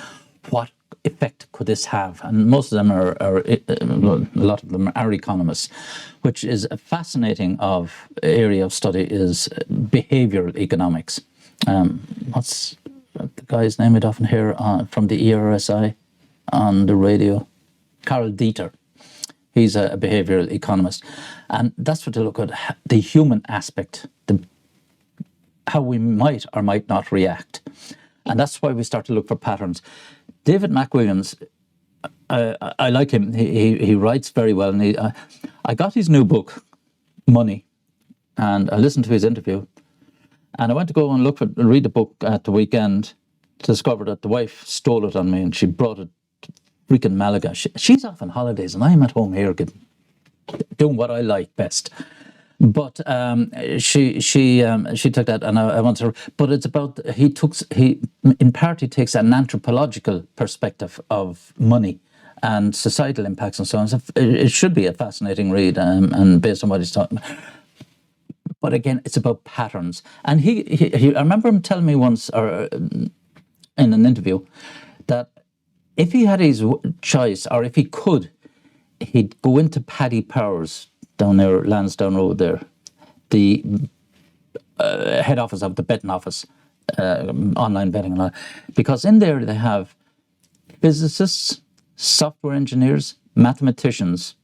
what effect could this have? And most of them are a lot of them are economists, which is a fascinating area of study is behavioral economics. What's the guy's name I'd often hear from the ERSI on the radio? Carl Dieter. He's a behavioral economist. And that's what to look at, the human aspect, how we might or might not react. And that's why we start to look for patterns. David McWilliams, I like him. He writes very well. And I got his new book, Money, and I listened to his interview. And I went to go and read the book at the weekend, to discover that the wife stole it on me and she brought it to freaking Malaga. She's off on holidays and I'm at home here doing what I like best. But she took that, and I want to. But it's about he in part he takes an anthropological perspective of money and societal impacts and so on. So it should be a fascinating read, and based on what he's talking about. But again, it's about patterns. And I remember him telling me once, or in an interview, that if he had his choice, or if he could, he'd go into Paddy Power's down there, Lansdowne Road there, the head office of the betting office, online betting and all, because in there they have physicists, software engineers, mathematicians,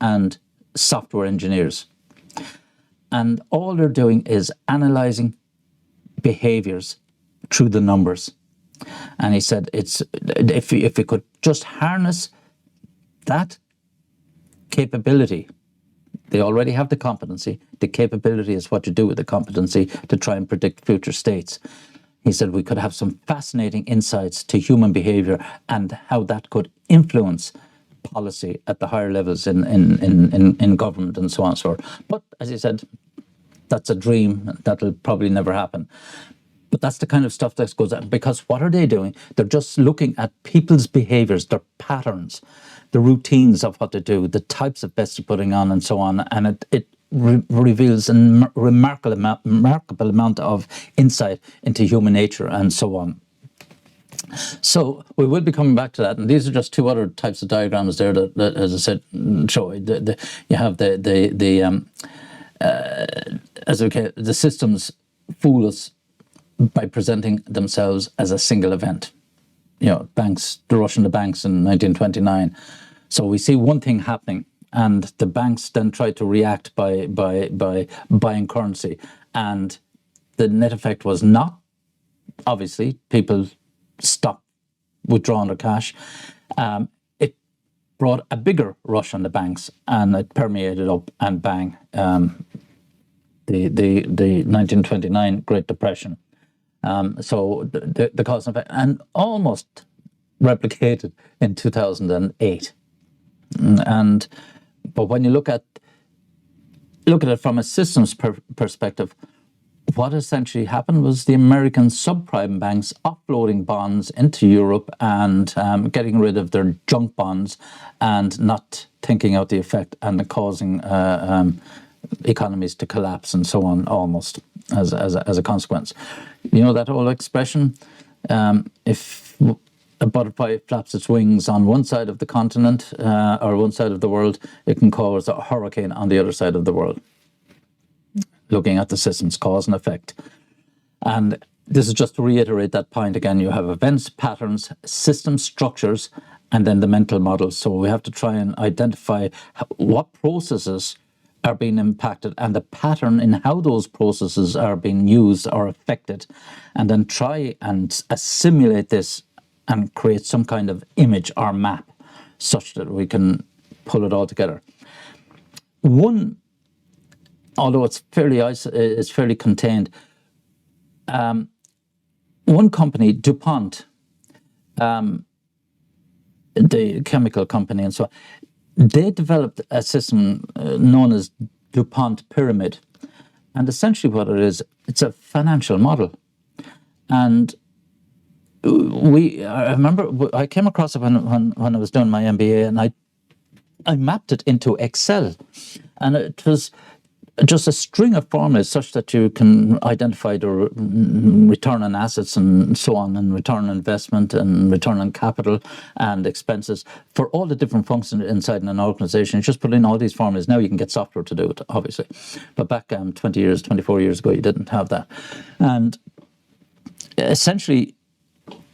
and software engineers. And all they're doing is analyzing behaviors through the numbers. And he said, if we could just harness that capability, they already have the competency. The capability is what you do with the competency to try and predict future states. He said we could have some fascinating insights to human behavior and how that could influence policy at the higher levels in government and so on and so forth. But as he said, that's a dream. That'll probably never happen. But that's the kind of stuff that goes on. Because what are they doing? They're just looking at people's behaviors, their patterns, the routines of what they do, the types of bets they're putting on, and so on. And it reveals a remarkable amount of insight into human nature and so on. So we will be coming back to that, and these are just two other types of diagrams there that as I said, show you have the systems fool us by presenting themselves as a single event. You know, banks, the rush on the banks in 1929. So we see one thing happening, and the banks then try to react by buying currency, and the net effect was not, obviously, people stopped withdrawing their cash. It brought a bigger rush on the banks, and it permeated up, and bang, the 1929 Great Depression. So the cause and effect, and almost replicated in 2008. But when you look at it from a systems perspective, what essentially happened was the American subprime banks offloading bonds into Europe and getting rid of their junk bonds and not thinking out the effect, and causing economies to collapse and so on, almost as a consequence. You know that old expression, if a butterfly flaps its wings on one side of the continent or one side of the world, it can cause a hurricane on the other side of the world. Looking at the systems, cause and effect. And this is just to reiterate that point again. You have events, patterns, system structures, and then the mental models. So we have to try and identify what processes are being impacted and the pattern in how those processes are being used or affected, and then try and assimilate this and create some kind of image or map such that we can pull it all together. One, although it's fairly contained, one company, DuPont, the chemical company and so on, they developed a system known as DuPont Pyramid. And essentially what it is, it's a financial model. And I remember I came across it when I was doing my MBA, and I mapped it into Excel. And it was just a string of formulas such that you can identify the return on assets and so on, and return on investment and return on capital and expenses for all the different functions inside an organization. You just put in all these formulas. Now you can get software to do it, obviously. But back 24 years ago, you didn't have that. And essentially,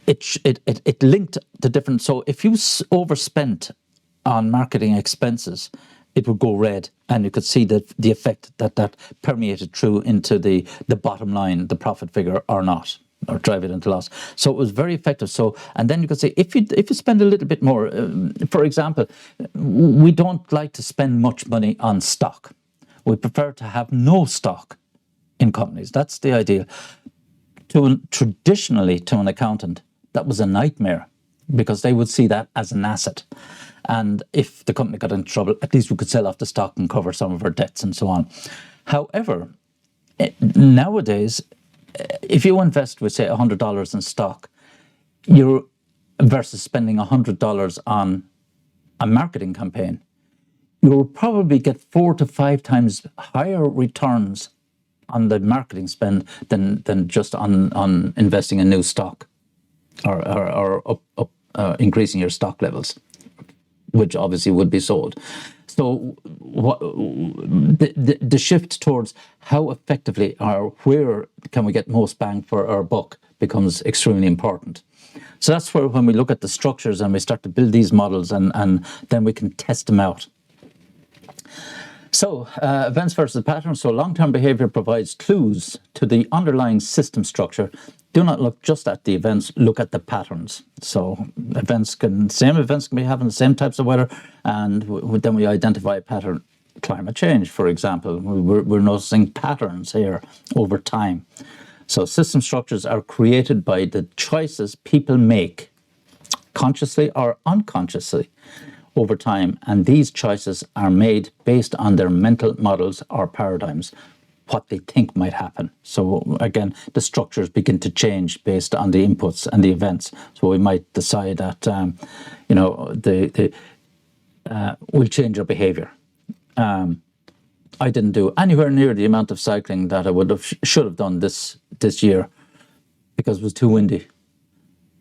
it linked the different. So if you overspent on marketing expenses, it would go red, and you could see the effect that permeated through into the bottom line, the profit figure, or not, or drive it into loss. So it was very effective. So, and then you could say, if you spend a little bit more, for example, we don't like to spend much money on stock. We prefer to have no stock in companies. That's the ideal. Traditionally, to an accountant, that was a nightmare, because they would see that as an asset. And if the company got into trouble, at least we could sell off the stock and cover some of our debts and so on. However, nowadays, if you invest with, say, $100 in stock, you're versus spending $100 on a marketing campaign, you'll probably get 4 to 5 times higher returns on the marketing spend than just on investing in new stock or increasing your stock levels, which obviously would be sold. So the shift towards how effectively or where can we get most bang for our buck becomes extremely important. So that's where, when we look at the structures and we start to build these models, and then we can test them out. So events versus patterns. So long-term behavior provides clues to the underlying system structure. Do not look just at the events, look at the patterns. So same events can be having the same types of weather, and then we identify a pattern. Climate change, for example, we're noticing patterns here over time. So system structures are created by the choices people make, consciously or unconsciously, over time, and these choices are made based on their mental models or paradigms. what they think might happen. So again, the structures begin to change based on the inputs and the events. So we might decide that, we'll change our behavior. I didn't do anywhere near the amount of cycling that I should have done this year because it was too windy.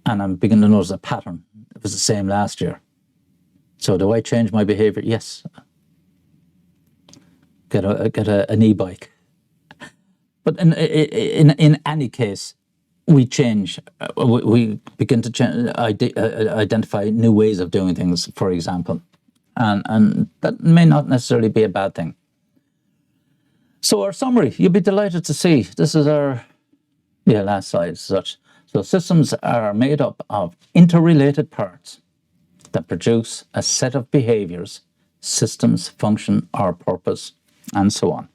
And I'm beginning to notice a pattern. It was the same last year. So do I change my behavior? Yes. Get an e-bike. But in any case, we change. We begin to identify new ways of doing things, for example. And that may not necessarily be a bad thing. So our summary, you'll be delighted to see. This is our last slide as such. So systems are made up of interrelated parts that produce a set of behaviors, systems, function, or purpose, and so on.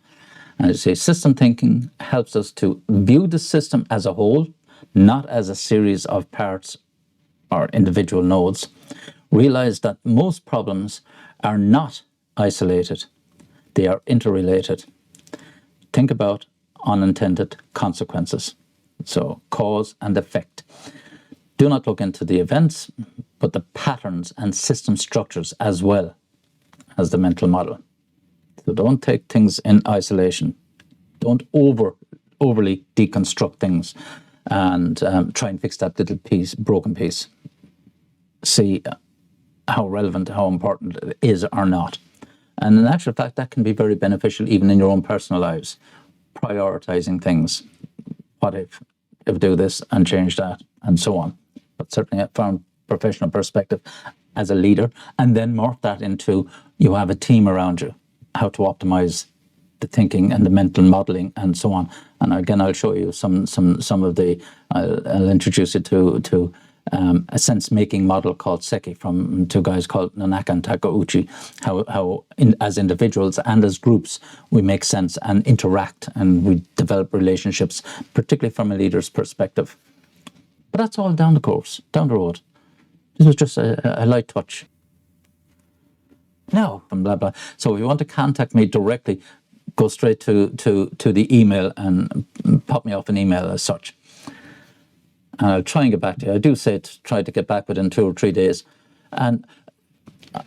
And as I say, system thinking helps us to view the system as a whole, not as a series of parts or individual nodes. Realize that most problems are not isolated. They are interrelated. Think about unintended consequences. So cause and effect. Do not look into the events, but the patterns and system structures as well as the mental model. So don't take things in isolation. Don't overly deconstruct things and try and fix that little broken piece. See how relevant, how important it is or not. And in actual fact, that can be very beneficial even in your own personal lives. Prioritizing things. What if I do this and change that and so on. But certainly from a professional perspective as a leader, and then morph that into you have a team around you, how to optimize the thinking and the mental modeling and so on. And again, I'll show you some of the, I'll introduce you to a sense-making model called Seki from two guys called Nanaka and Takeuchi, how as individuals and as groups we make sense and interact and we develop relationships, particularly from a leader's perspective. But that's all down the course, down the road. This was just a light touch. Now, blah, blah. So if you want to contact me directly, go straight to the email and pop me off an email as such. And I'll try and get back to you. I do say try to get back within 2 or 3 days. And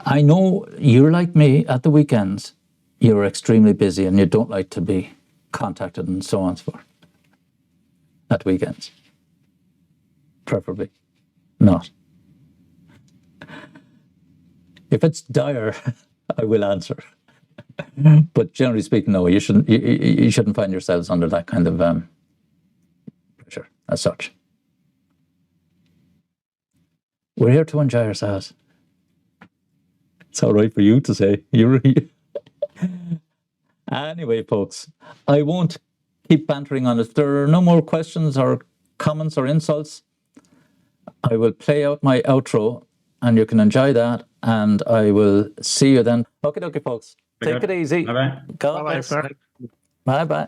I know you're like me at the weekends. You're extremely busy and you don't like to be contacted and so on and so forth. At weekends. Preferably not. If it's dire, I will answer. But generally speaking, no, you shouldn't find yourselves under that kind of pressure as such. We're here to enjoy ourselves. It's all right for you to say. Anyway, folks, I won't keep bantering on. If there are no more questions or comments or insults, I will play out my outro and you can enjoy that. And I will see you then. Okay, folks. Take it easy. Bye-bye. God bless. Bye-bye.